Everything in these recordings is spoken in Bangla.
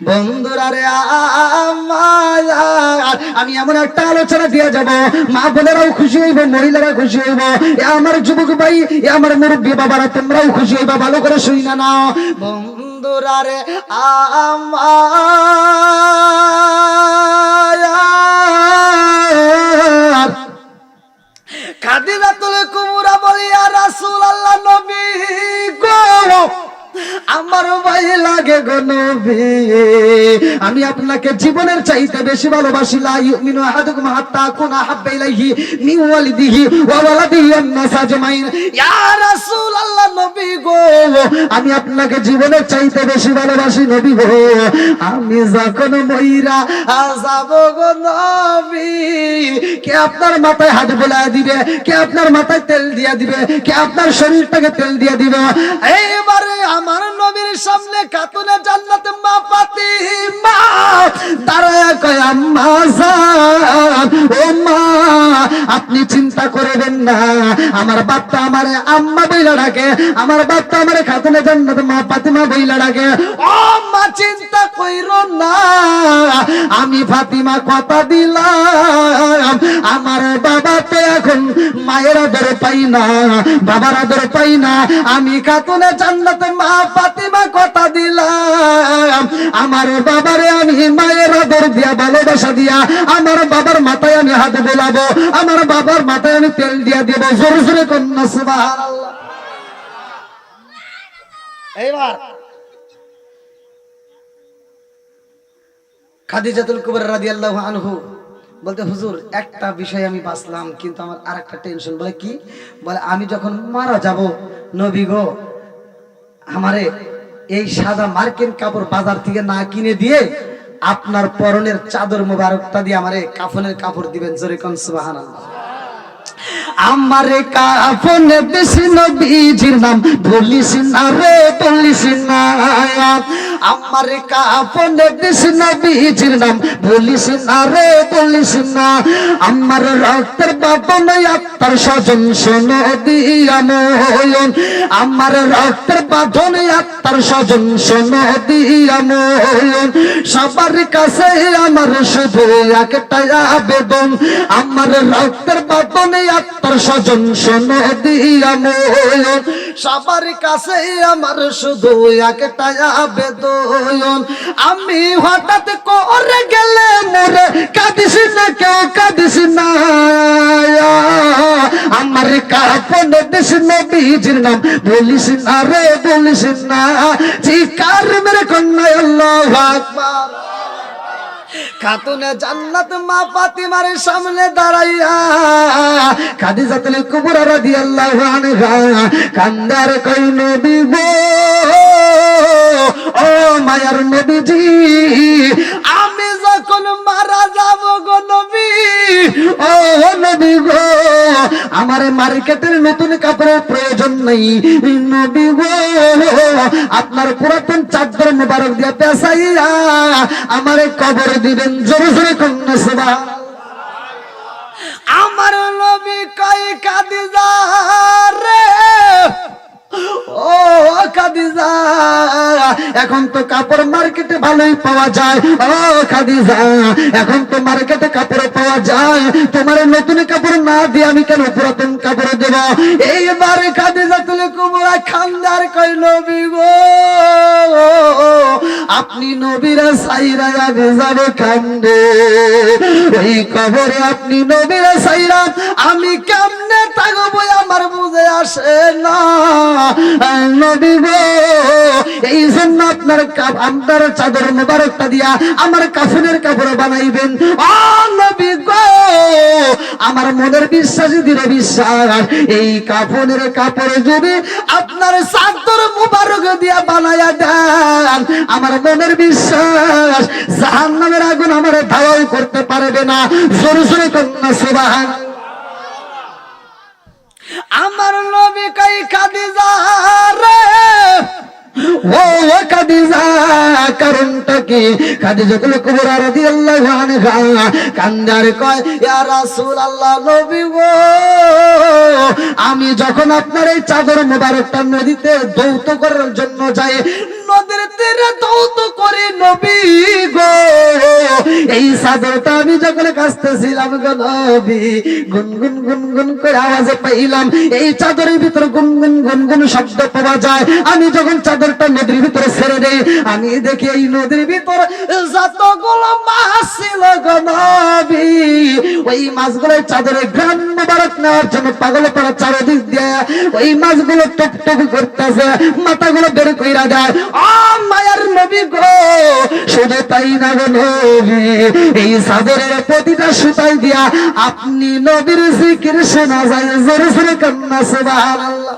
বন্ধুরা রে আমার, আমি এমন একটা আলোচনা দিয়ে যাব, মা বোনেরাও খুশি হইব, মহিলারা খুশি হইব, এ আমার যুবক ভাই, এ আমার মুরব্বী বাবারা, তোমরাও খুশি হইবা। ভালো করে শুইনা নাও বন্ধুরা রে আমার। খাদিজাতুল কুবরা বলি, ইয়া রাসূলুল্লাহ, নবী গো, আমার ভাই লাগে গো নবী, আমি আপনাকে জীবনের চাইতে বেশি ভালোবাসি। লা ইউমিনু আহাদুকুম হাত্তা কুনা হাব্বা ইলাইহি মিন ওয়ালিদিহি ওয়া ওয়ালাদিহি ওয়ান নাস আজমাইন। ইয়া রাসূলুল্লাহ, নবী গো, আমি আপনাকে জীবনের চাইতে বেশি ভালোবাসি নবী গো। আমি যখন মইরা যাব গো নবী, কে আপনার মাথায় হাত বুলায় দিবে, কে আপনার মাথায় তেল দিয়া দিবে, কে আপনার শরীরটাকে তেল দিয়া দিবে? এইবারে আমার নবীর সামনে খাতুনে জান্নাত মা ফাতিমা দাঁড়ায়া কয়, আম্মা জান, ও মা, আপনি চিন্তা করবেন না, আমার বাপ্পা আমারে আম্মা বইলা ডাকে, আমার বাপ্পা আমারে খাতুনে জান্নাত মা ফাতিমা বইলা ডাকে। ও মা, চিন্তা কইরো না, আমি ফাতিমা কথা দিলাম, আমার বাবা তো এখন মায়ের আদর পাই না, বাবার আদর পাই না, আমি খাতুনে জান্নাত মা ফাতিমা কথা দিলাম, আমার বাবারে আমি মায়ের আদর দিয়া, ভালোবাসা দিয়া, আমার বাবার মাথায় আমি হাত বোলাবো, আমার বাবার মাথায় আমি তেল দিয়া দেব। জোরে জোরে কন্যা সুবহানাল্লাহ। এইবার খাদিজাতুল কুবরা রাদিয়াল্লাহু আনহু বলতে, হুজুর, একটা বিষয় আমি বাঁচলাম, কিন্তু আমার আরেকটা টেনশন। বলে কি? বলে, আমি যখন মারা যাব নবী গো, আমারে এই সাদা মার্কিন কাপড় বাজার থেকে না কিনে দিয়ে আপনার পরনের চাদর মোবারকটা দিয়ে আমারে কাফনের কাপড় দিবেন। জোরে কোন সুবহানাল্লাহ। আমারে কাফনে দিস নবীজির নাম বলিস না রে, বলিস না, আমারে কাফনে দিস নবীজির নাম বলিস না রে, বলিস না, আমার রক্তের বাঁধন আত্মার স্বজন শোনো দিয়া ময়ন, আমার রক্তের বাঁধন আত্মার স্বজন শোনো দিয়া ময়ন, সবার কাছে আমার শুধু একটাই আবেদন, আমার রক্তের বাঁধন আত্মার স্বজন শোনো দিয়া ময়ন, সবার কাছে আমার শুধু একটাই আবেদন, আমি হঠাৎ করে গেলে মোরে কাঁদিস না, কেউ কাঁদিস না, আমার কাফনে দিস নবীজির নাম বলিস না রে, বলিস না, চিৎকার মেরে কন্যা আল্লাহু আকবার। খাতুনে জান্নাত মা ফাতিমার সামনে দাঁড়াইয়া খাদিজাতুল কুবরা রাদিয়াল্লাহু আনহা কান্দার কই, নবী গো, ও মায়ার নবীজি, আমি যখন মারা যাব গো নবী, ও নবী গো, আমার মার্কেটের নতুন কাপড়ের প্রয়োজন নেই নবী গো, আপনার পুরাতন চাদর মোবারক দিয়া পেঁচাইয়া আমারে কবর দিবেন। জোরে জোরে কন্যা সুবহানাল্লাহ। আমার নবী কই, খাদিজা রে, ও খাদিজা, এখন তো কাপড় মার্কেটে ভালোই পাওয়া যায়, ও খাদিজা, এখন তো মার্কেটে কাপড় পাওয়া যায়, তোমার নতুন কাপড় না দিয়ে আমি কেন পুরাতন কাপড় দেব? এইবারে খাদিজাতুল কুবরা খান্দার কই, নবী গো, আপনি নবীরা সাইরা আগে যাবে কান্দে, ওই কবরে আপনি নবীরা সাইরা আমি কেমনে থাকবো আমার বুঝে আসে না নবী গো, এই জন্য আপনার চাদর মোবারকটা দিয়া আমার কাফনের কাপড় বানাইবেন। ও নবী গো, আমার মনের বিশ্বাস, দৃঢ় বিশ্বাস, এই কাফনের কাপড় যদি আপনার চাদর মোবারক দিয়া বানায়া দেন, আমার মনের বিশ্বাস জাহান্নামের আগুন আমার ধাওয়াও করতে পারবে না। জোরে জোরে কন্যা সুবহানাল্লাহ। আমার নবী কই, খাদিজা রে, ও খাদিজা, কারণটা কি? খাদিজাতুল কুবরা রাদিয়াল্লাহু আনহা কান্দার কয়, ইয়া রাসূলুল্লাহ, নবী গো, আমি যখন আপনার এই চাদর মোবারকটা নদীতে ধৌত করার জন্য যাই, নদীর তীরে দৌত করে নবী গো এই চাদরটা আমি যখন কাচতেছিলাম গো নবী গুনগুন গুনগুন করে আওয়াজে পাইলাম এই চাদরের ভিতরে গুনগুন গুনগুন শব্দ পাওয়া যায়। আমি যখন চাদরটা নদীর ভিতরে ছেড়ে দেই আমি দেখি এই নদীর ভিতরে যতগুলো মাছ ছিল গো নবী ওই মাছগুলো চাদরে ঘ্রাণ মোবারক নেওয়ার জন্য পাগল পাড়া চারদিক দিয়ে ওই মাছগুলো টকটক করতেছে, মাথাগুলো বের কইরা দেয়। ও মায়ার নবী গো শুধু তাই না গো নবী এই চাদরের প্রতিটা সুতাই দিয়া আপনি নবীর জিকির শোনা যায়। জোরে জোরে কান্না সুবহানাল্লাহ।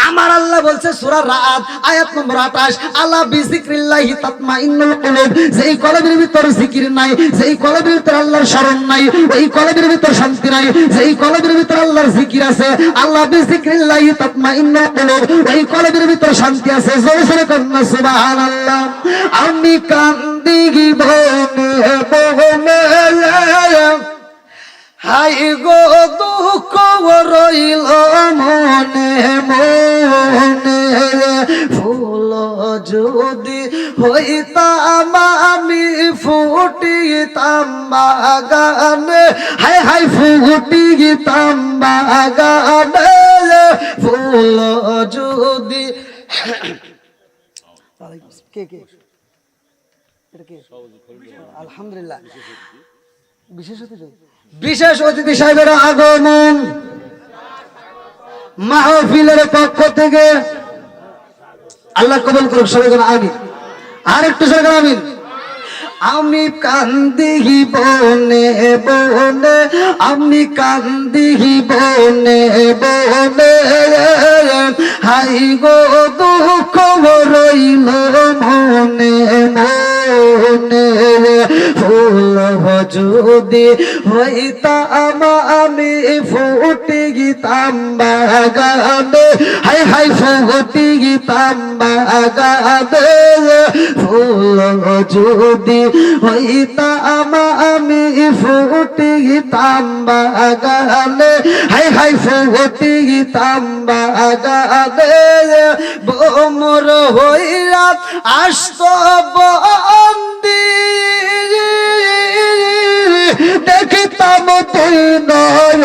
আমার আল্লাহ বলছে সূরা রাত আয়াত নম্বর 28 আলা বিযিকরিল্লাহি তাতমাইন্নুল কুলুব। যেই কলবের ভিতর জিকির নাই, যেই কলবের ভিতর আল্লাহর শরণ নাই, ওই কলবের ভিতর শান্তি নাই। যেই কলবের ভিতর আল্লাহর জিকির আছে, আল্লাহ বিযিকরিল্লাহি তাতমাইন্নুল কুলুব, ওই কলবের ভিতর শান্তি আছে। জোরে জোরে কান্না সুবহানাল্লাহ। আমি কান্দি বনে বনে হাই গো দুঃখ রইল মনে মনে ফুল যদি হইতাম আমি ফুটিতাম বাগানে, হাই হাই ফুটিতাম বাগানে ফুল যদি কে কে আলহামদুলিল্লাহ বিশেষ অতিথি সাহেবের আগমন মাহফিলের পক্ষ থেকে আল্লাহ কবুল করুক। সবাই বলেন আমিন। আর একটু সবাই বলেন আমিন। আমি কান্দি বনে বনে আমি কান্দি বনে বনে হাই গো দুঃখ রইল মনে মনে ফুল যদি হইতাম আমি ফুটি গিতাম বাগানে, হাই হাই ফুটি গিতাম বাগানে ফুল যদি হইতাম আমি ফুটি গিতাম বাগানে, হাই হাই ফুটি গিতাম বাগানে বোমর হইয়া আসত বন্দি দেখিতাম তুই নয়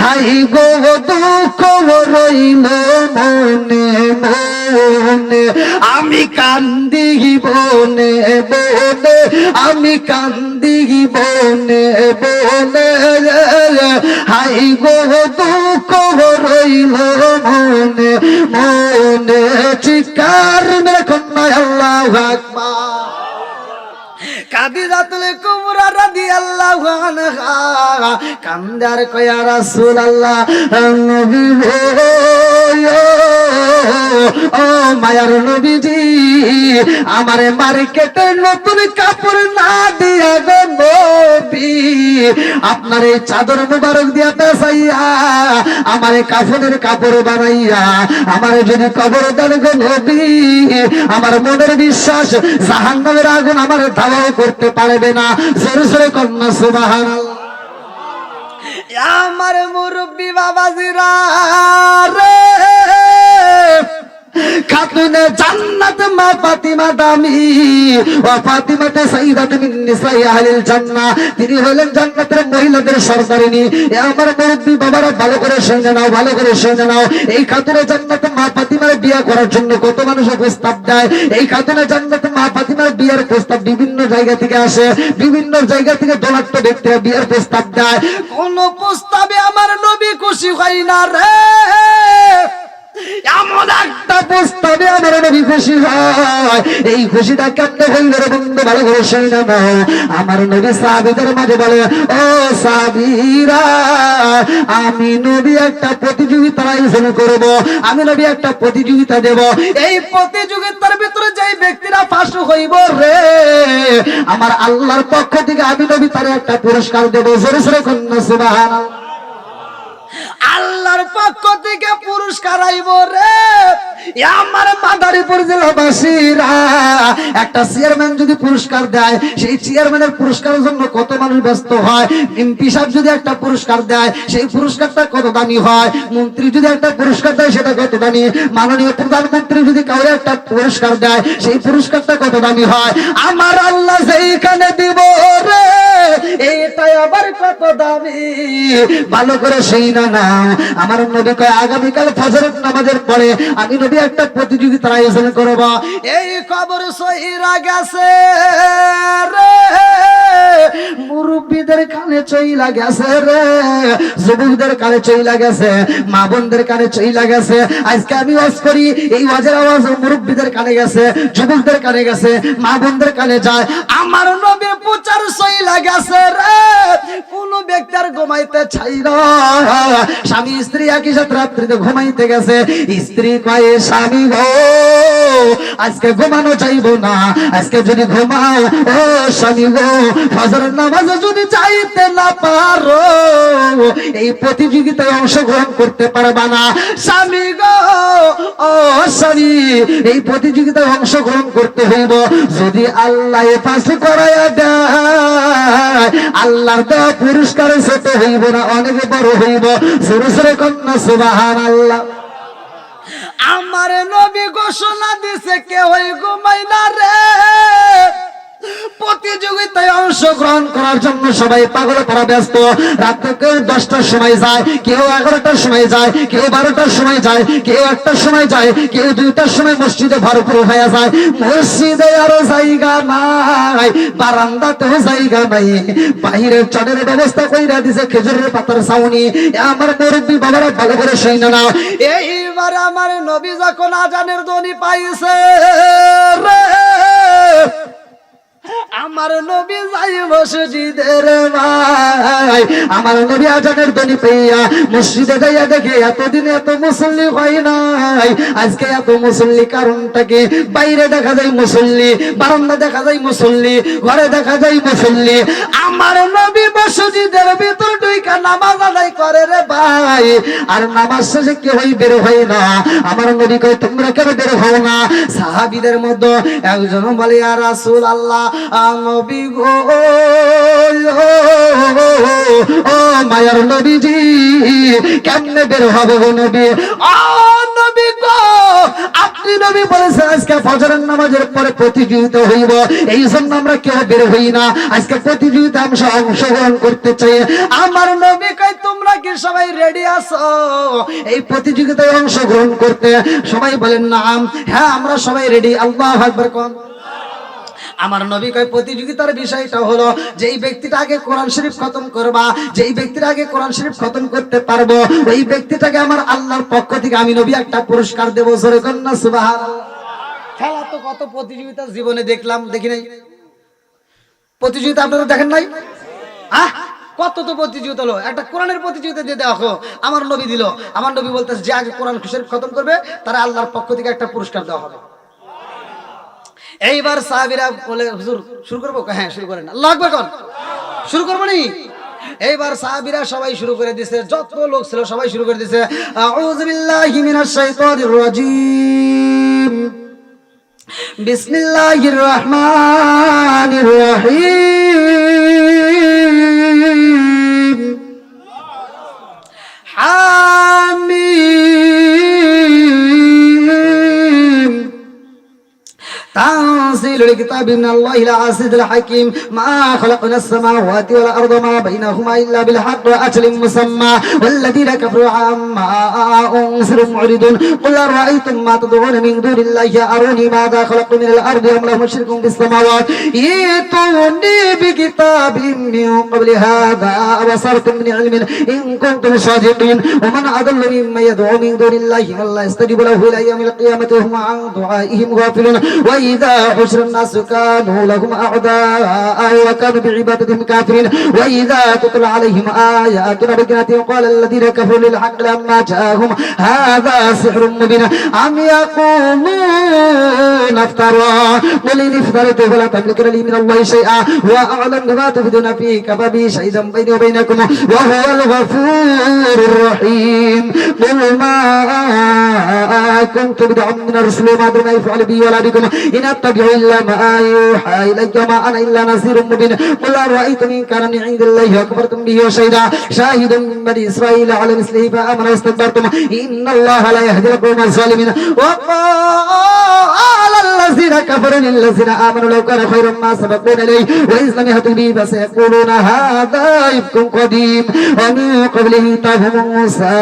হাই গো দুঃখ রইল মনে মনে আমি কান্দি বনে বনে আমি কান্দি বনে বনে হাই গো দুঃখ রইল মনে মনে চিৎকার মেরে কন্যা আল্লাহু আকবার। কাদিজাতুল কুবরা রাদিয়াল্লাহু আনহা কান্দার কয়া রাসূলুল্লাহ নবী ও মায়ার নবীজি আমারে মার্কেটে নতুন কাপড় না দিয়া গো নবী আপনার এই চাদর মুবারক দিয়া পেছাইয়া আমারে কাফনের কাপড় বানাইয়া আমারে যদি কবর দেন গো নবী আমার মনের বিশ্বাস জাহান্নামের আগুন আমারে ধাওয়া করতে পারবে না। জোরে জোরে কন্যা সুবহানাল্লাহ। আমার মুরব্বি বাবাজিরা রে খাতুনে জান্নাত মা ফাতিমা দামি ও ফাতিমাতে সাইয়্যিদাতু মিন নিসাই আহলিল জান্নাহ তিনি হলেন জান্নাতের মহিলাদের সরদারিনী। আমার মুরব্বি বাবারা ভালো করে শুনে নাও, ভালো করে শুনে নাও। এই খাতুনে জান্নাত মা ফাতিমার বিয়ে করার জন্য কত মানুষ প্রস্তাব দেয়। এই খাতুনে জান্নাত মা ফাতিমার বিয়ের প্রস্তাব বিভিন্ন জায়গা থেকে আসে, বিভিন্ন জায়গা থেকে দলাট্ট ব্যক্তিরা বিয়ের প্রস্তাব দেয়। কোন প্রস্তাবে আমার নবী খুশি হয় না রে, এমন একটা প্রস্তাবে আমার নবী খুশি হয়। এই খুশিটা কেমনে হইল রে বন্ধু, ভালো করে শুনে নাও। আমার নবী সাহাবীদের মাঝে বলে, ও সাহাবীরা আমি নবী একটা প্রতিযোগিতার আয়োজন করব, আমি নবী একটা প্রতিযোগিতা দেব। এই প্রতিযোগিতার ভিতরে যেই ব্যক্তিরা ফার্স্ট হইব রে আমার আল্লাহর পক্ষ থেকে আমি নবী তার একটা পুরস্কার দেব। জোরে জোরে কন্যা সুবহানাল্লাহ। আল্লাহর পক্ষ থেকে পুরস্কার আইব রে আমার মাদারীপুর জেলাবাসীরা, একটা চেয়ারম্যান যদি পুরস্কার দেয়, সেই চেয়ারম্যানের পুরস্কারের জন্য কত মানুষ ব্যস্ত হয়। এমপি সাহেব যদি একটা পুরস্কার দেয়, সেই পুরস্কারটা কত দামি হয়। মন্ত্রী যদি একটা পুরস্কার দেয়, সেটা কত দামি। মাননীয় প্রধানমন্ত্রী যদি কাউকে একটা পুরস্কার দেয়, সেই পুরস্কারটা কত দামি হয়। আমার আল্লাহ সেইখানে দিব রে, এইটাই আবার কত দামি। ভালো করে সেই না নাও। আমার নবী কয় আগামীকাল ফজরের নামাজের পরে আমি নবী একটা প্রতিযোগিতার আয়োজন করব। এই খবর সহিরা গেছে রে, মুরব্বীদের কানে চইলা গেছে রে, যুবকদের কানে চইলা গেছে, মা বোনদের কানে চইলা গেছে। আজকে আমি ওয়াজ করি, এই ওয়াজের আওয়াজ মুরব্বীদের কানে গেছে, যুবকদের কানে গেছে, মা বোনদের কানে যায়। আমার নবীর প্রচার চইলা গেছে রে। কোন ব্যক্তি আর ঘুমাইতে চাই না। স্বামী স্ত্রী একই সাথে রাত্রিতে ঘুমাইতে গেছে, স্ত্রী কয়ে স্বামী গো আজকে ঘুমানো চাইবো না, আজকে যদি ঘুমাও ও স্বামী গো ফজরের নামাজে যদি চাইতে না পারো, এই প্রতিযোগিতায় অংশগ্রহণ করতে পারবা না। স্বামী গো ও স্বামী, এই প্রতিযোগিতায় অংশগ্রহণ করতে হইব। যদি আল্লাহ পাস করাইয়া দেয়, আল্লাহর দেওয়া পুরস্কার ছোট হইব না, অনেক বড় হইব। জোরে জোরে কন্যা সুবহানাল্লাহ। আমার নবী ঘোষণা দিছে কেউ ঘুমাই না রে। প্রতিযোগিতায় অংশগ্রহণ করার জন্য সবাই পাগল করা ব্যস্ত। রাত্রে কেউ 10টার সময় যায়, কেউ 11টার সময় যায়, কেউ 12টার সময় যায়, কেউ 1টার সময় যায়, কেউ 2টার সময় মসজিদে ভরপুর হয়ে যায়। মসজিদে আরো জায়গা নাই, বারান্দাতেও জায়গা নাই, বাহিরের চটের ব্যবস্থা কইরা দিছে খেজুরের পাতার ছাউনি। আমার মুরব্বী বাবারা ভালো করে শুনে নাও। এইবার আমার নবী যখন আজানের ধ্বনি পাইছে রে, আমার নবী যাই মসজিদের ভাই, আমার নবী আজানের ধ্বনি পেয়া মসজিদে যাইয়া দেখে এতদিন এত মুসল্লি হয় নাই, আজকে এত মুসল্লি কারণটা কি? বাইরে দেখা যায় মুসল্লি, বারান্দা দেখা যায় মুসল্লি, ঘরে দেখা যায় মুসল্লি। আমার নবী মসজিদের ভিতর ঢুইকা নামাজ আদায় করে রে ভাই, আর নামাজ শেষে কেউই বের হয় না। আমার নবী কয় তোমরা কেন বের হও না? সাহাবীদের মধ্যে একজন বলে ইয়া রাসূলুল্লাহ, নবী গো ও মায়ার নবীজি কেমনে বের হবে গো নবী? ও নবী গো, আপনি নবী বলেছেন আজকে ফজরের নামাজের পরে প্রতিযোগিতা হইব, এই জন্য আমরা কেউ বের হই না। আজকে প্রতিযোগিতা আমরা অংশগ্রহণ করতে চাই। আমার নবী কয় তোমরা কি সবাই রেডি আছো এই প্রতিযোগিতায় অংশগ্রহণ করতে? সবাই বলেন নাম। হ্যাঁ আমরা সবাই রেডি। আল্লাহু আকবার কোন। আমার নবী কয় প্রতিযোগিতার বিষয়টা হলো যেই ব্যক্তিটা আগে কোরআন শরীফ খতম করবা, যেই ব্যক্তিটা আগে কোরআন শরীফ খতম করতে পারবো, ওই ব্যক্তিটাকে আমার আল্লাহর পক্ষ থেকে আমি নবী একটা পুরস্কার দেব। জোরে কন্যা সুবহানাল্লাহ। খেলা তো কত প্রতিযোগিতা জীবনে দেখলাম, দেখি নাই? প্রতিযোগিতা আপনারা দেখেন নাই? কত তো প্রতিযোগিতা হলো। একটা কোরআনের প্রতিযোগিতা দিয়ে দেখো, আমার নবী দিল। আমার নবী বলতেছে যে আগে কোরআন শরীফ খতম করবে তারা আল্লাহর পক্ষ থেকে একটা পুরস্কার দেওয়া হবে। এইবার সাহাবীরা বলে হুজুর শুরু করবো? হ্যাঁ শুরু করেন। আল্লাহু আকবার কোন। শুরু করবো নি? এইবার সাহাবীরা সবাই শুরু করে দিয়েছে, যত লোক ছিল সবাই শুরু করে দিয়েছে। আউযু বিল্লাহি মিনাশ শাইতানির রাজীম, বিসমিল্লাহির রহমানির রহিম, হামিম, تنزيل الكتاب من الله العزيز الحكيم ما خلقنا السماوات والأرض ما بينهما إلا بالحق وأجل مسمى والذين كفروا عما أنذروا معرضون قل أرأيتم ما تدعون من دون الله أروني ماذا خلقوا من الأرض أم لهم شرك في السماوات ائتوني بكتاب من قبل هذا أبصرتم من علم إن كنتم صادقين ومن أضل ممن يدعو من دون الله من لا يستجيب له إلى يوم القيامة وهم عن دعائهم غافلون وإذا حشر الناس كانوا لهم أعداء وكانوا بعبادتهم كافرين وإذا تتلى عليهم آياتنا بينات قال الذين كفروا للحق لما جاءهم هذا سحر مبين أم يقولون افترى قل إن افتريت فلا تملكون لي من الله شيئا وأعلم ما تفيدون فيه كفى بي شهيدا بيني وبينكم وهو الغفور الرحيم قل ما كنت بدعا من الرسل وما أدري ما يفعل بي ولا بكم إن أتبع إلا ما يوحى إلي وما أنا إلا نذير مبين قل أرأيتم إن كان من عند الله وكفرتم به وشهد شاهد من بني إسرائيل على مثله فآمن واستكبرتم إن الله لا يهدي القوم الظالمين وقال الذين كفروا للذين آمنوا لو كان خيرا ما سبقونا إليه وإذ لم يهتدوا به فسيقولون هذا إفك قديم ومن قبله كتاب موسى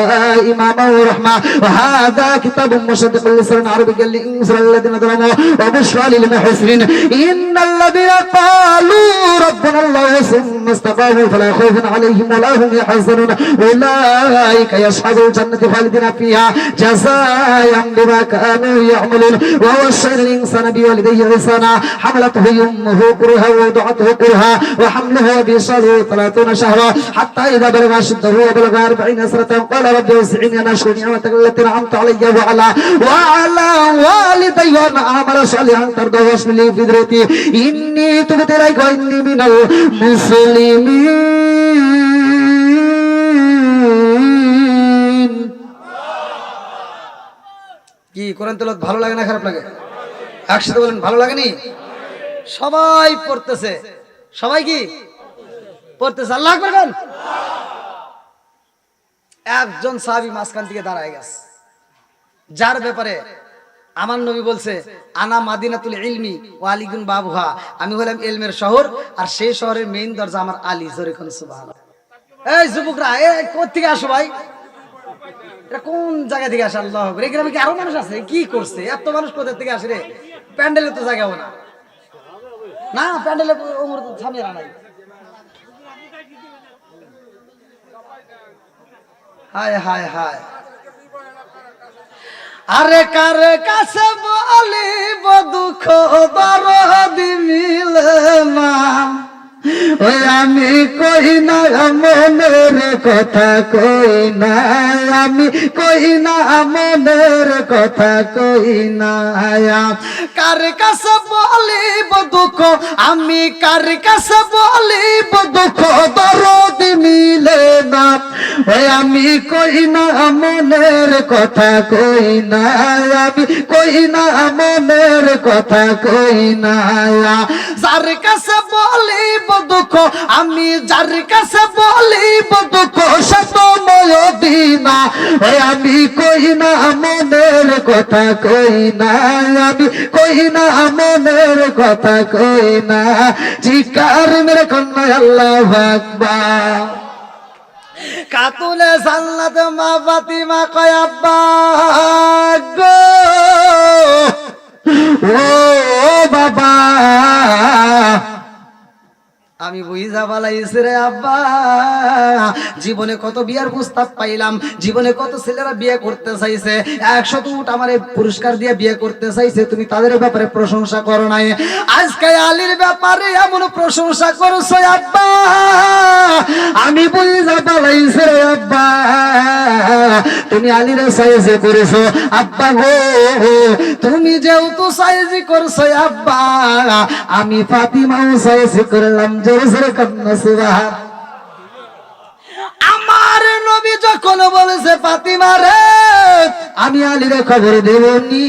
إماما ورحمة وهذا كتاب مصدق لسانا عربيا لينذر الذين ظلموا وبشرى للمحسنين إن الذين قالوا ربنا الله ثم استقاموا فلا خوف عليهم ولا هم يحزنون أولئك يصحبون الجنة خالدين فيها جزاء بما كانوا يعملون ووصينا الإنسان بوالديه إحسانا حملته أمه كرها ووضعته كرها وحمله وفصاله 30 شهرا حتى إذا بلغ أشده وبلغ 40 سنة قال رب أوزعني أن أشكر نعمتك التي أنعمت علي وعلى والدي وأن أعمل صالحا ترضاه واصلح لي في ذريتي إني تبت إليك وإني من المسلمين কি কোরআন তেলাওয়াত ভালো লাগে না খারাপ লাগে একসাথে বলেন ভালো লাগেনি সবাই পড়তেছে সবাই কি পড়তেছে আল্লাহু আকবার বলেন একজন সাহাবী মাঝখান থেকে দাঁড়ায় গেছে যার ব্যাপারে আমার নবী বলছে আনা মাদিনাতুল ইলমি ওয়া আলীগুন বাবুহা আমি হলাম ইলমের শহর আর সেই শহরের মেইন দরজা আমার আলী জোরে কোন সুবহানাল্লাহ এই যুবকরা এই কোথা থেকে আসো ভাই এটা কোন জায়গা থেকে আসে আল্লাহু আকবার এই গ্রামে কি আরো মানুষ আছে কি করছে এত মানুষ কোথা থেকে আসে রে প্যান্ডেলে তো জায়গা হবে না না প্যান্ডেলে ওমর তো ঝামেলা নাই হায় হায় হায় আরে কার কাছে বলিব দুঃখ দরদ মিলে না ওই আমি কই না মনের কথা কই না আমি কই না মনের কথা কই না কার কাছে বলিব দুঃখ আমি কার কাছে বলিব দুঃখ দরদ মিলে না ওই আমি কই না মনের কথা কই না আমি কই না মনের কথা কই না যার কাছে বলিব দুঃখ আমি যার কাছে বলিব দুঃখ সে তো মদিনা ওই আমি কই না মনের কথা কই না আমি কই না মনের কথা কই না চিৎকার মেরে কন্যা আল্লাহু আকবার কাতুলে জান্নাত মা ফাতিমা কয় আব্বা গো ও বাবা আমি বুঝা বালাইছি রে আব্বা জীবনে কত বিয়ার প্রস্তাব পাইলাম জীবনে কত ছেলেরা বিয়ে করতে চাইছে 100 উট আমারে পুরস্কার দিয়ে বিয়ে করতে চাইছে তুমি তাদের ব্যাপারে প্রশংসা করো নাই আজকে আলীর ব্যাপারে এমন প্রশংসা করছো আব্বা আমি বুঝা বালাইছি রে আব্বা তুমি আলীর সাইজে করেছো আব্বা গো তুমি যেহেতু সাইজে করছো আব্বা আমি ফাতিমাও সাইজে করলাম আমার নবী যখন বলেছে ফাতিমা রে আমি আলীর খবর দেবনি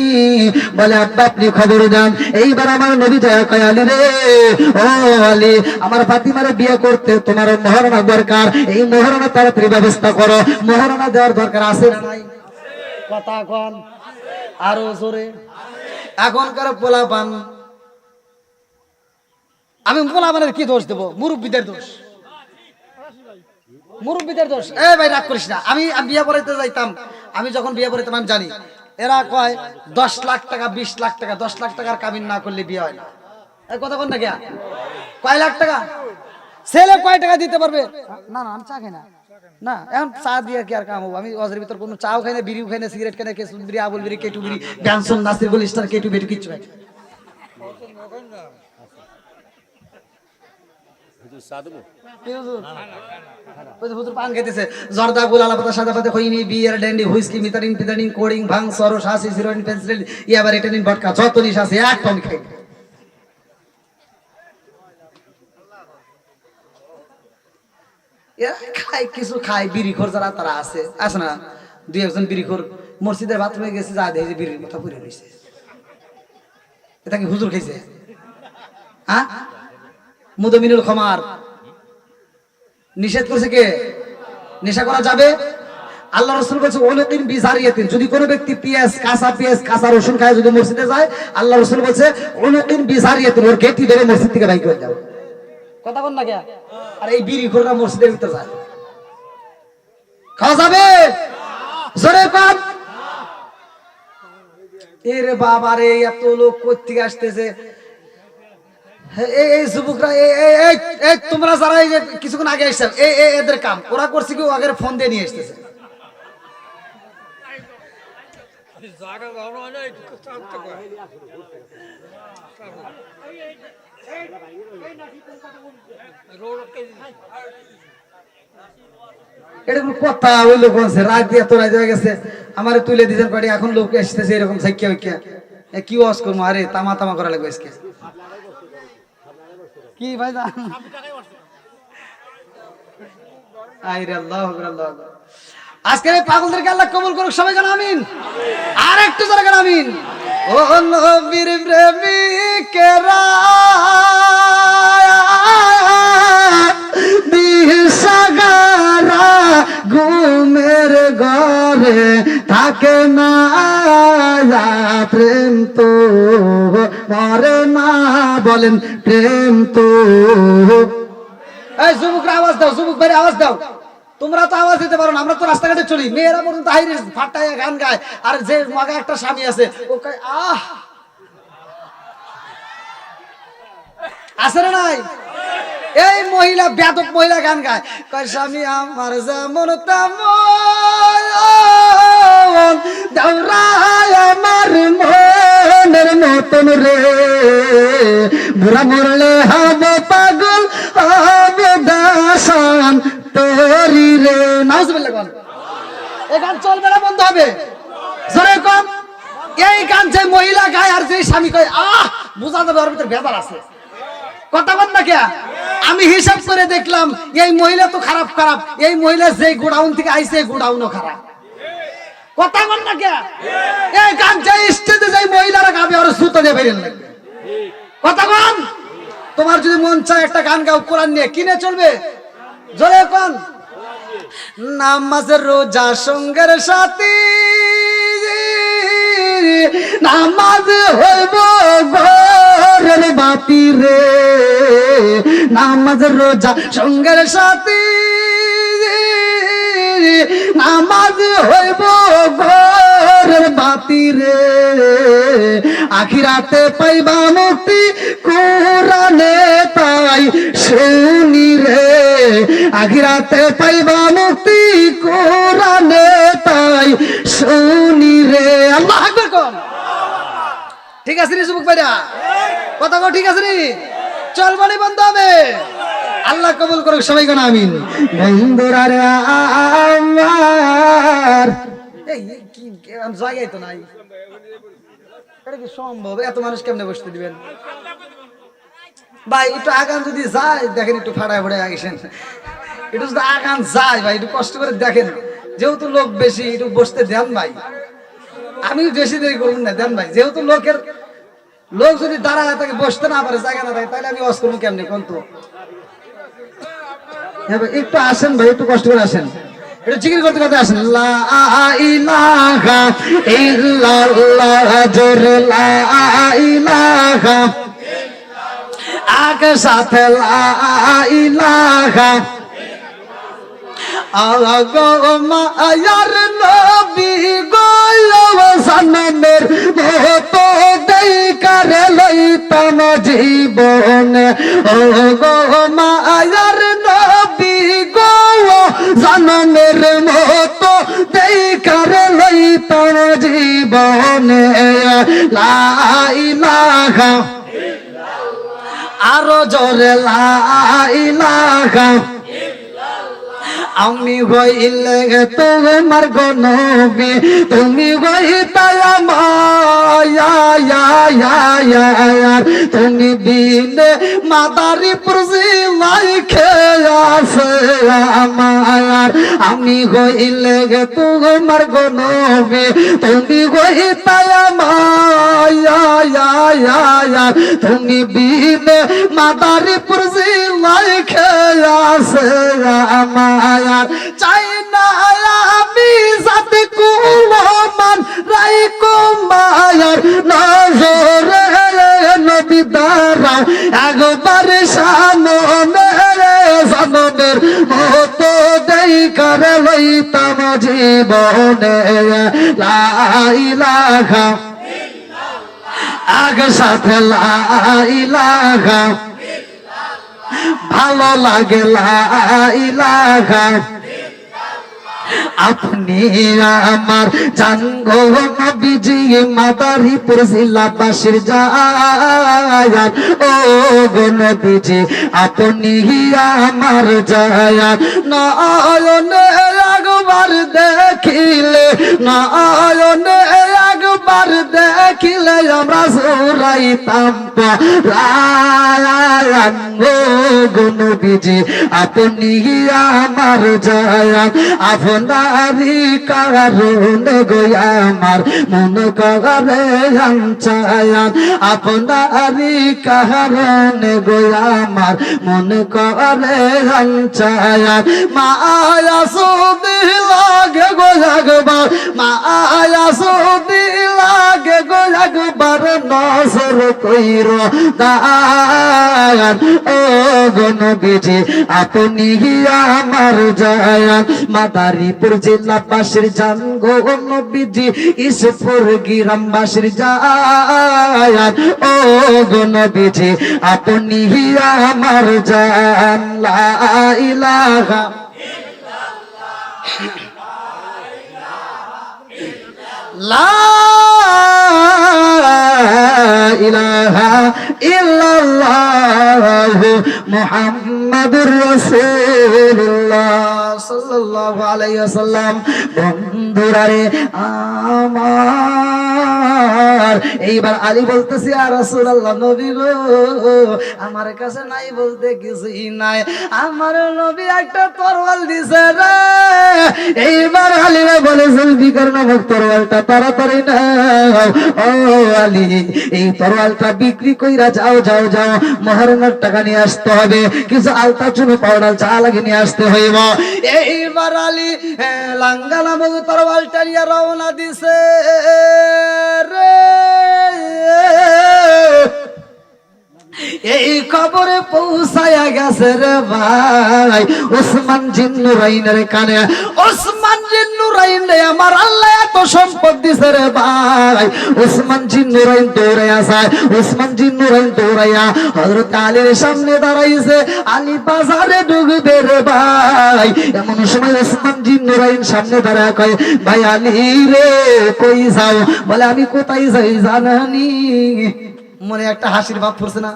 বলে আব্বা আপনি খবর দেন এইবার আমার নবী যায় কয় আলী রে ও আলী আমার ফাতিমারে বিয়ে করতে তোমার মহারণা দরকার এই মহারণা তাড়াতাড়ি ব্যবস্থা করো মহারণা দেওয়ার দরকার আছে না নাই কথা কোন আরো জোরে এখনকার পোলাপান আমি পোলাপানের কি দোষ দেব মুরব্বিদের দোষ মুরব্বিদের দোষ এ ভাই রাগ করিস না আমি বিয়ে পড়াইতে যাইতাম আমি যখন বিয়ে পড়াইতাম আমি জানি এরা কয় 10 লাখ টাকা 20 লাখ টাকা 10 লাখ টাকার কাবিন না করলে বিয়ে হয় না এই কথা কোন না কি কয় লাখ টাকা ছেলে কয় টাকা দিতে পারবে না না আমি চা খাই না না এখন চা দিয়ে কি আর কাম হবে আমি ওয়াজের ভিতর কোনো চাও খাই না বিড়িও খাই না সিগারেট খাই না কেসুন বিড়ি আবুল বিড়ি কেটু বিড়ি ব্যানসন নাসির গুল স্টার কেটু বিড়ি কিচ্ছু খাই হুজুর পান খেতেছে, জর্দা গুলালা পাতা সাদা পাতা খইনি বিয়ার ড্যান্ডি হুইস্কি মিতারিন পিতারিন কোডিং ভাং সরো শাসি হিরোইন পেন্সিল ইয়াবার এটানিন ভটকা যত নিশ আছে এক টন খাই। খাই কিছু খাই বিড়িখোর যারা তারা আছে না, দুই একজন বিড়িখোর মসজিদের বাথরুমে গেছে, যা দেখে বিড়ির কথা পড়ে রয়েছে। এটা কি হুজুর খাইছে? হ্যাঁ, মুদমিনুল খমার নিষেধ করছে কে? নেশা করা যাবে? আল্লাহ রাসূল বলেছে ওয়ালাকিন বিজারিয়াতিন, যদি কোনো ব্যক্তি পেঁয়াজ কাঁচা রসুন খায় যদি মসজিদে যায়, আল্লাহ রাসূল বলেছে ওয়ালাকিন বিজারিয়াতিন, ওর গেটি ধরে মসজিদ থেকে বাইর করে দাও। কথা বল না কে? আর এই বিড়িখোররা মসজিদের ভিতরে যায়, খাওয়া যাবে? জোরে কর। এরে বাবা রে, এত লোক কই থেকে আসতেছে। এই যুবকরা, এই তোমরা যারা এই যে কিছুক্ষণ আগে এসেছ, এদের কাম ওরা করছে কি, আগের ফোন দিয়ে নিয়ে এসতেছে। এটা কোন কথা? ওই লোক আছে রাত দিয়ে এত রাত হয়ে গেছে, আমারে তুলে দিতেন পারি, এখন লোক এসতেছে এরকম সাইকিয়া হইকিয়া। কি ওয়াজ করবো? আরে তামা তামা করা লাগবে আজকে। কি ভাই আজকের এই পাগলদেরকে আল্লাহ কবুল করুক, সবাই জানা আমিন। আর একটু যারা জানা আমিন। ও নবীর প্রেমিকেরা দিশাগারা ঘুমের ঘরে থাকে না, প্রেম তো মরে না, বলেন প্রেম তো। এই যুবকরা আওয়াজ দাও, যুবক ভাই আওয়াজ দাও। তোমরা তো আওয়াজ দিতে পারো না, আমরা তো রাস্তাঘাটে চলি, মেয়েরা পর্যন্ত হাইরে ফাটাইয়া গান গায়। আর যে মগা একটা স্বামী আছে ও কয় আহ, আছে না নাই? এই মহিলা বেয়াদব মহিলা গান গায়, কয় স্বামী আমার যেমন তেমন দাওরায় আমার মনের মতন রে, বুড়া মরলে হবে পাগল হবে দাসান তোরি রে। নাউজুবিল্লাহ কোন? এই গান চলবে না, বন্ধ হবে। জোরে কম। এই গান যে মহিলা গায় আর যে স্বামী কয় আহ, বুঝা যাবে ওর ভিতরে ভেজাল আছে। কথা বল না কে? আমি হিসাব করে দেখলাম এই মহিলা তো খারাপ, এই মহিলা যে গোডাউন থেকে আইছে গোডাউনও খারাপ। কথা বল না কে? এই গান যে স্টেজে যে মহিলারা গাবে ওর সুতো দিয়ে বেরিয়ে লাগবে। কথা বল। তোমার যদি মন চায় একটা গান গাও কোরআন নিয়ে, কিনে চলবে? জোরে কোন? নামাজ রোজা সঙ্গের সাথী, নামাজ হইব ঘরের বাতি রে, নামাজ রোজা সঙ্গের সাথী, নামাজ হইব ঘরের বাতি রে, আখিরাতে পাইবা মুক্তি কোরআনে তাই শুনি রে, আখিরাতে পাইবা মুক্তি কোরআনে তাই শুনি রে। আল্লাহু আকবার কোন? ঠিক আছে রে যুবক ভাইরা? কথা কও ঠিক আছে রে? চল বলি বন্ধ হবে। আল্লাহ কবুল করুক, সবাই কোন আমিন। বন্ধুরা রে আমার, এই কি জায়গায় তো নাই, এটা কি সম্ভব? এত মানুষ কেমনে বসতে দিবেন ভাই? একটু আগান যদি যায় দেখেন, একটু ফাটায় ফাটায় আগেছেন, একটু যদি আগান যায় ভাই, একটু কষ্ট করে দেখেন, যেহেতু লোক বেশি একটু বসতে দেন ভাই। আমি বেশি দেরি করুন না, দেন ভাই। যেহেতু লোক যদি দাঁড়ায় তাকে বসতে না পারে, জায়গা না থাকে, তাহলে আমি ওয়াজ করবো কেমনি কোন? তো হ্যাঁ ভাই, একটু আসেন ভাই, একটু কষ্ট করে আসেন, একটু জিকির করতে করতে আসেন। লা ইলাহা ইল্লাল্লাহ, জোরে লা ইলাহা, আগে সাথে লা ইলাহা, আগো মায়ার নবী গো জানানের মতো দেখার লইতাম জীবন, ও গো মায়ার নবী গো জানানের মতো দেখার লইতাম জীবন, লা ইলাহা আরো জোরে লা ইলাহা আমি হইলে তোমার গো নবী তুমি হইতায় আমার তুমি বিনে মাদারীপুর জেলায় খেয়ে আছে আমার আমি হইলে তোমার গো নবী তুমি হইতায় আমার তুমি বিনে মাদারীপুর জেলায় খেয়ে আছে আমার চাই না আমি যাতে কুলমান রাইকো মায়ার নজরে নবী দাঁড়াও একবার সামনে জানবের মতো দেখার লইতাম জীবনে লা ইলাহা আগ সাথে লা ইলাহা ভালো লাগে লা ইলাহা আপনি আমার জানগো নবীজি মাদারীপুর জেলাবাসীর জায়াত ও গো নবীজি আপনি আমার জায়াত নয়নে একবার দেখিলে নয়নে একবার দেখিলে আমরা জোড়াইতাম পরায়ান ও গো নবীজি আপনি আমার জায়াত আপনারি কারণে গো আমার মন করে চায়ান আপনারি কারণে গো আমার মন করে চায়ান মায়া সুদি লাগে গো একবার মায়া সুদি লাগে গো একবার নজর কইর দায়ান ও গো নবীজি আপনি আমার জায়ান মাদারীপুর জেলাবাসীর জান গো নবীজি ইসপুর গ্রামবাসীর জান ও গো নবীজি আপনি আমার জান লা ইলাহা লা ইলাহা ইল্লাল্লাহ মুহাম্মাদুর রাসূলুল্লাহ সাল্লাল্লাহু আলাইহি ওয়াসাল্লাম বন্ধুরা রে আমার এইবার আলী বলতেছি আর রাসূলুল্লাহ নবী গো আমার কাছে নাই বলতে কিছুই নাই আমার নবী একটা তরোয়াল দিছে রে এইবার আলী বলে জুলফিকার নামক তরোয়ালটা তাড়াতাড়ি নাও ও আলী এই তরোয়ালটা বিক্রি কইরা যাও যাও যাও মহারণের টাকা নিয়ে আসতে হবে কিছু আলতা চুনো পাউডার চা লাগে নিয়ে আসতে হইব এইবার আলী লাঙ্গা নামক তরোয়ালটা নিয়ে রওনা দিছে রে এই খবরে পৌঁছায়া গেছে রে ভাই ওসমান জিন্নুরাইনের কানে ওসমান জিন্নুরাইন রে আমার আল্লাহ এত সম্পদ দিছে রে ভাই ওসমান জিন্নুরাইন দৌড়াইয়া যায় ওসমান জিন্নুরাইন দৌড়াইয়া হযরত আলীর সামনে দাঁড়াইছে আলী বাজারে ঢুকবে রে ভাই এমন সময় ওসমান জিন্নুরাইন সামনে দাঁড়ায় কয় ভাই আলী রে কই যাও বলে আমি কোথায় যাই জানানি মনে একটা হাসির ভাব ফুটছে না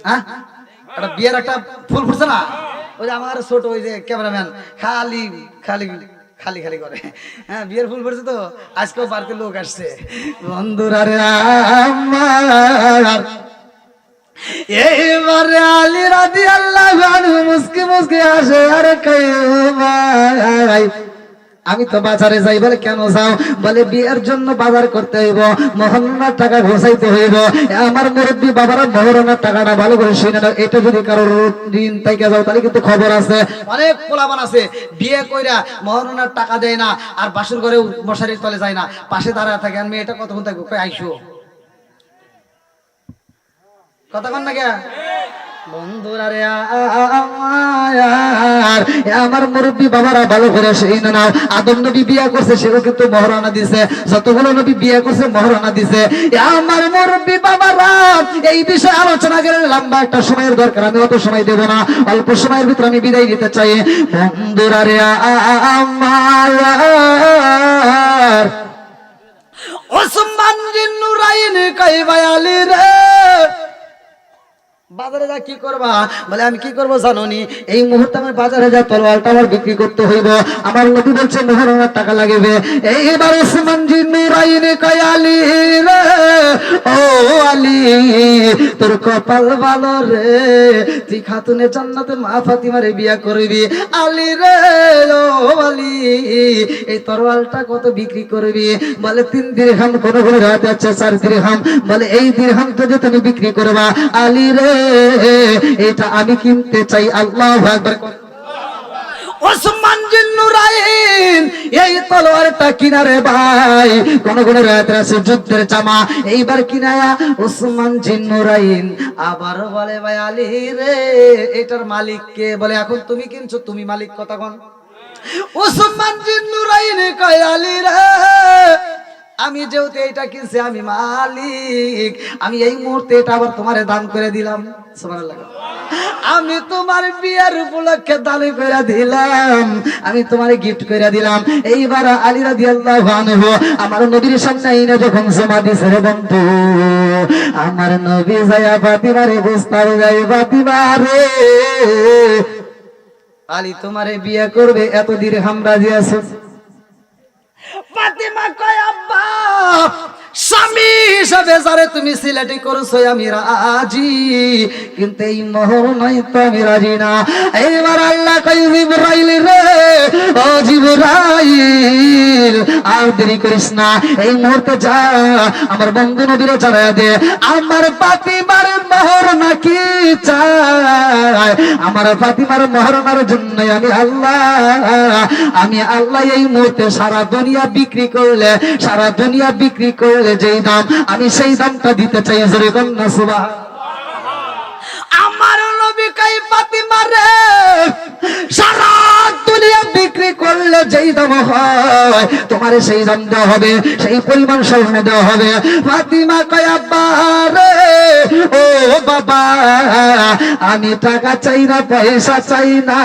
হ্যাঁ একটা বিয়ের একটা ফুল ফুটছে না ওই যে আমার ছোট ওই যে ক্যামেরাম্যান খালি খালি খালি খালি করে হ্যাঁ বিয়ের ফুল ফুটছে তো আজকেও বাড়িতে লোক আসছে বন্ধুরা রে আমার এইবারে আলী রাদিয়াল্লাহু আনহু মুস্কি মুস্কি আসে আরে কই ভাই আমি তো বাজারে যাই বলে কেন যাও বলে বিয়ের জন্য বাজার করতে হইব মহরণের টাকা ঘোষাইতে হইব আমার মুরব্বী বাবারা মহরণের টাকাটা ভালো করে শুনে নাও এটা যদি কারোর ঋণ থেকে যাও তাহলে কিন্তু খবর আছে অনেক পোলাপান আছে বিয়ে কইরা মহরণের টাকা দেয় না আর বাসুর ঘরে মশারির তলে যায় না পাশে দাঁড়ায় থাকে আমি এটা কতক্ষণ থাকবো কই আইসো কথা কন না কে বন্ধুরা রে আমার মুরব্বী বাবারা ভালো করে সেই নাও আদম নবী বিয়ে করছে সেও কিন্তু মহরানা দিছে যতগুলো নবী বিয়ে করছে মহরানা দিছে আমার মুরব্বী বাবারা এই বিষয়ে আলোচনা করে লম্বা একটা সময়ের দরকার আমি অত সময় দেব না অল্প সময়ের ভিতরে আমি বিদায় নিতে চাই বন্ধুরা রে আমার ওসমান জিন্নুরাইন কই ভাই আলী রে বাজারে যা কি করবা? বলে আমি কি করবো জানোনি, এই মুহূর্তে আমার বাজারে যা তলোয়ারটা আমার বিক্রি করতে হইব, আমার নবী বলছে মোহরণের টাকা লাগবে। এইবার ওসমান জি নুরাইনি কয় আলী রে, ও আলী তোর কপাল ভালো রে, তুই খাতুনে জান্নাতে মা ফাতিমারে বিয়া করবি। আলী রে ও আলী এই তরোয়ালটা কত বিক্রি করবি? বলে 3 দিরহাম, কোন কোন রাতে আছে 4 দিরহাম। বলে এই দিরহামটা যে তুমি বিক্রি করবা আলী রে, এটা আমি কিনতে চাই। আল্লাহু আকবার। ওসমান জিন নুরাইন এই তলোয়ারটা কিনারে ভাই, কোন কোন রাতে আছে যুদ্ধের জামা, এইবার কিনায়া ওসমান জিন নুরাইন আবার বলে ভাই আলী রে এটার মালিক কে? বলে এখন তুমি কিনছো, তুমি মালিক কথা কোন? ওসমান জিন নুরাইন কয় আলী রে আমি যেহেতু এটা কিনছি আমি মালিক, আমি এই মুহূর্তে এটা আবার তোমারে দান করে দিলাম। সুবহানাল্লাহ। আমি তোমার বিয়ের উপলক্ষে দান করে দিলাম, আমি তোমারে গিফট করে দিলাম। এইবার আলী রাদিয়াল্লাহু আনহু আমার নবীর সামনে আইনা যখন জমা দিছে রে বন্ধু, আমার নবী যায়া ফাতিমারে বুঝতাও যাই, ফাতিমা রে আলী তোমারে বিয়ে করবে, এত দিরহাম রাজি আছো? ফাতিমা কয় আব্বা স্বামী হিসাবে যারে তুমি সিলেক্ট করছো আমি রাজি, কিন্তু এই মোহর নয় তো আমি রাজি না। এইবার আল্লাহ কয় জিবরাইল রে, ও জিবরাইল আর দেরি করিস না, এই মুহূর্তে যা আমার বন্ধু নবীরে জানায়া দে আমার ফাতিমার মোহর নাকি চাই, আমার ফাতিমার মোহরানোর জন্য আমি আল্লাহ এই মুহূর্তে সারা দুনিয়া বিক্রি করলে, সারা দুনিয়া বিক্রি করলে যেই দাম আমি সেই দামটা দিতে চাই। জোরে কন্যা সুবহানাল্লাহ। আমার নবী কই ফাতিমা রে সারা দুনিয়া বিক্রি করলে যেই দাম হয় তোমার সেই দাম দেওয়া হবে, সেই পরিমাণ স্বর্ণ দেওয়া হবে। ফাতিমা কয় আব্বা রে ও বাবা আমি টাকা চাই না, পয়সা চাই না,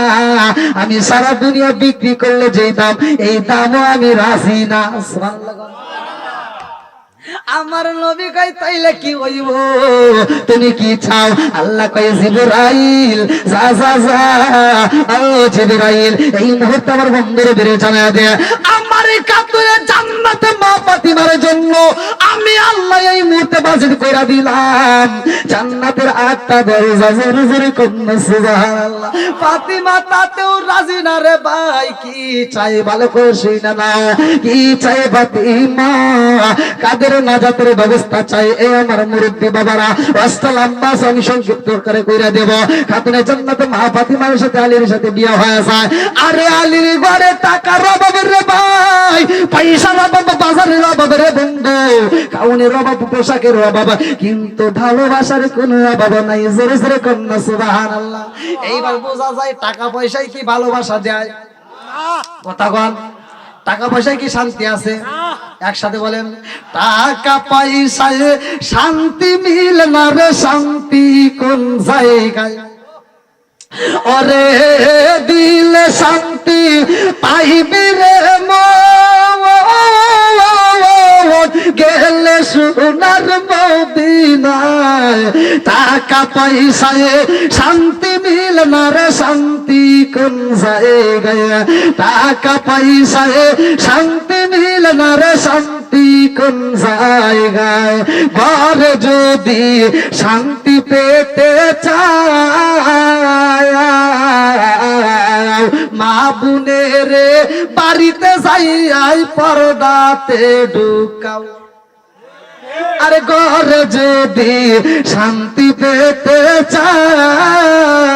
আমি সারা দুনিয়া বিক্রি করলে যেই দাম এই দামও আমি রাজি না। সুবহানাল্লাহ। আমার নবী কয় তাইলে কি হইব, তুমি কি চাও? আল্লাহ কয় জিবরাইল যা যা যা, ও জিবরাইল এই মুহূর্তে আমার বন্ধুর বেরে জানা দে আমার কাতুরে জান্নাতে মা ফাতিমার জন্য আমি আল্লাহ এই মুহূর্তে বাজেট কইরা দিলাম জান্নাতের 8টা দরজা। জোরে জোরে কন্যা সুবহানাল্লাহ। ফাতিমা তাতেও রাজি না রে ভাই, কি চাই ভালো করে শুনা নাও, কি চাই ফাতিমা? কাদের নাজাতের ব্যবস্থা চাই। এ আমার মুরব্বী বাবারা রাস্তা লম্বা আমি সংক্ষিপ্ত করে কইরা দেব। খাতুনে জান্নাতে মা ফাতিমার সাথে আলীর সাথে বিয়ে হয়ে যায়। আরে আলীর ঘরে টাকার অভাব রে ভাই, পয়সার অভাব, বাজারের অভাব রে বন্ধু, কাউনের অভাব, পোশাকের অভাব, কিন্তু ভালোবাসার কোনো অভাব নাই। জোরে জোরে কন্যা সুবহানাল্লাহ। এইবার বোঝা যায় টাকা পয়সায় কি ভালোবাসা যায়? কথা বল, টাকা পয়সায় কি শান্তি আছে? একসাথে বলেন, টাকা পয়সায় শান্তি মিলে না রে, শান্তি কোন জায়গায়? ওরে দিলে শান্তি পাইবি রে মন, গেলে সোনার মদিনায়। টাকা পয়সায় শান্তি মিলে না রে, শান্তি কোন জায়গায়? টাকা পয়সায় শান্তি মিলে না রে, শান্তি কোন জায়গায়? ঘরে যদি শান্তি পেতে চায় মা বোনের বাড়িতে যাই পর্দাতে ঢুকাও। আরে ঘরে যদি শান্তি পেতে চাও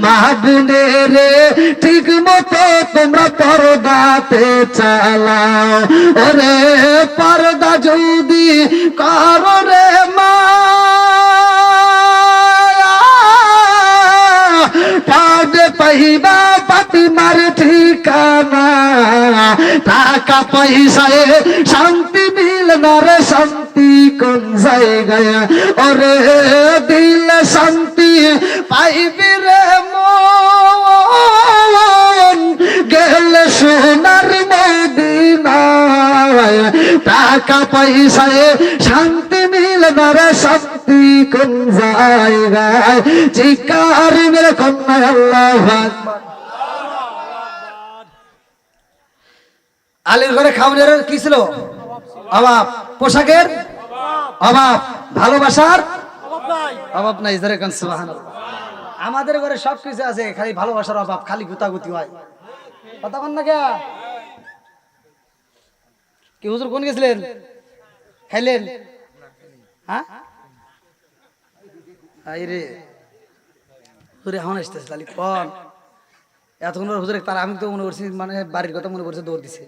মা বোনের ঠিক মতো তোমরা পর্দাতে চালাও। ওরে পর্দা যদি করো রে মা, পাবে পাইবা ফাতিমার ঠিকানা। টাকা পয়সায় শান্তি মিল না রে, শান্তি কোন জায়গায়? ওরে দিলে শান্তি পাইবি রে মন, গেলে সোনার মদিনায়। টাকা টাকা পয়সায় শান্তি মিলে না রে, শান্তি কোন জায়গায়? চিৎকার মেরে কন্যা আল্লাহু আকবার। আলীর ঘরে খাওয়ানোর কি ছিল? অভাব। পোশাকের অভাব, ভালোবাসার অভাব নাই। জোরে কোন সুবহানাল্লাহ। আমাদের ঘরে সব কিছু আছে, খালি ভালোবাসার অভাব, খালি গুতাগুতি হয়। কথা বল না কে? কি হুজুর কোন গেছিলেন? খাইলেন? হ্যাঁ আইরে হুজুর এখন আসতেছে তাহলে কোন এতক্ষণ হুজুর তার, আমি তো মনে করছি মানে বাড়ির কথা মনে করছে, দৌড় দিছে।